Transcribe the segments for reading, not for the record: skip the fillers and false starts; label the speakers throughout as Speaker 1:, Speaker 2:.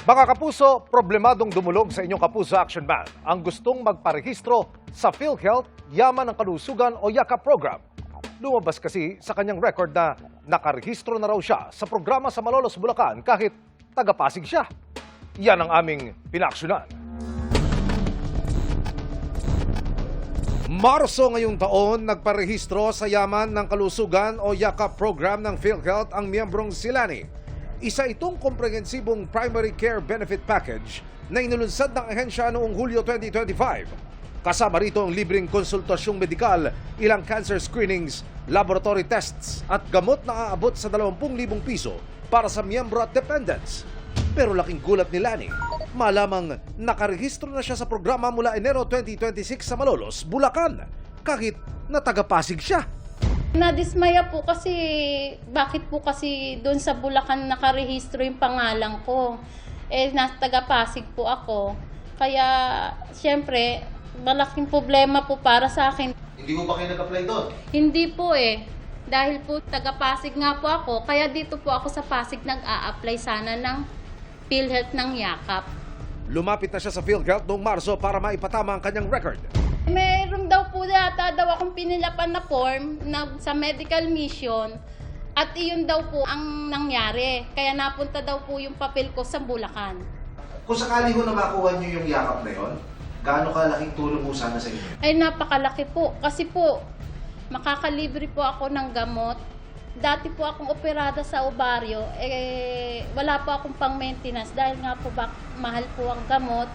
Speaker 1: Mga kapuso, problemadong dumulog sa inyong Kapuso Action Man ang gustong magparehistro sa PhilHealth Yaman ng Kalusugan o YAKA program. Lumabas kasi sa kanyang record na nakarehistro na raw siya sa programa sa Malolos, Bulacan kahit taga-Pasig siya. Yan ang aming pinaksyonan. Marso ngayong taon, nagparehistro sa Yaman ng Kalusugan o YAKA program ng PhilHealth ang miyembrong si Lani. Isa itong komprehensibong primary care benefit package na inulunsad ng ahensya noong Hulyo 2025. Kasama rito ang libreng konsultasyong medikal, ilang cancer screenings, laboratory tests at gamot na aabot sa 20,000 piso para sa miyembro at dependents. Pero laking gulat ni Lani, malamang nakarehistro na siya sa programa mula Enero 2026 sa Malolos, Bulacan, kahit na taga-Pasig siya.
Speaker 2: Nadismaya po kasi, bakit po kasi doon sa Bulacan nakarehistro yung pangalan ko. Nasa taga-Pasig po ako. Kaya, siyempre, malaking problema po para sa akin.
Speaker 3: Hindi mo ba kayo nag-apply doon?
Speaker 2: Hindi po Dahil po taga-Pasig nga po ako, kaya dito po ako sa Pasig nag-a-apply sana ng PhilHealth ng Yakap.
Speaker 1: Lumapit na siya sa PhilHealth noong Marso para maipatama ang kanyang record.
Speaker 2: Meron daw po yata akong pinilapan na form sa medical mission at iyon daw po ang nangyari. Kaya napunta daw po yung papel ko sa Bulacan.
Speaker 3: Kung sakali ho na makuha niyo yung yakap na yon, gaano kalaking tulong ho sana sa inyo?
Speaker 2: Ay napakalaki po kasi po makakalibre po ako ng gamot. Dati po akong operada sa ovaryo, wala po akong pang maintenance dahil nga po mahal po ang gamot.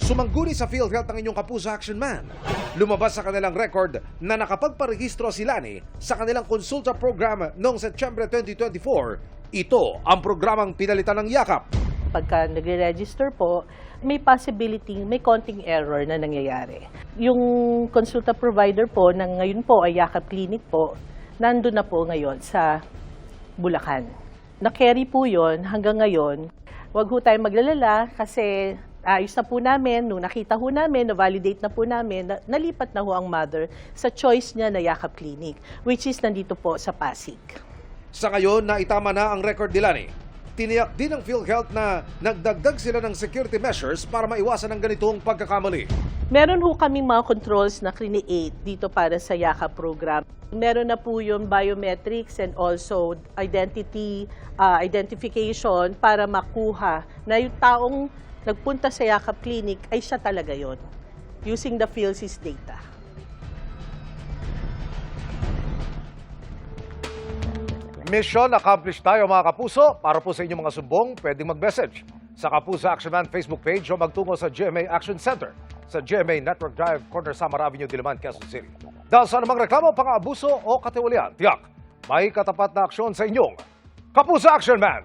Speaker 1: Sumangguni sa PhilHealth ang inyong Kapuso Action Man. Lumabas sa kanilang record na nakapagparehistro si Lani sa kanilang konsulta program noong Setyembre 2024. Ito ang programang pinalitan ng Yakap.
Speaker 4: Pagka nagre-register po, may possibility, may konting error na nangyayari. Yung consulta provider po na ngayon po ay Yakap Clinic po, nandun na po ngayon sa Bulacan. Na-carry po yon hanggang ngayon. Huwag ho tayong maglalala kasi ayos na po namin, nung nakita ho namin, na-validate na po namin, nalipat na ho ang mother sa choice niya na Yakap Clinic, which is nandito po sa Pasig.
Speaker 1: Sa ngayon, naitama na ang record ni Lani. Tiniyak din ng PhilHealth na nagdagdag sila ng security measures para maiwasan ang ganitong pagkakamali.
Speaker 4: Meron ho kaming mga controls na create dito para sa Yakap program. Meron na po yung biometrics and also identification para makuha na yung taong nagpunta sa Yakap Clinic ay siya talaga yon, using the PhilSys data.
Speaker 1: Mission accomplished tayo mga kapuso. Para po sa inyong mga sumbong, pwedeng mag-message sa Kapuso Action Man Facebook page o magtungo sa GMA Action Center sa GMA Network Drive, Corner Samar Avenue, Diliman, Quezon City. Dahil sa anumang reklamo, pang-abuso o katiwalian, tiyak, may katapat na aksyon sa inyong Kapuso Action Man.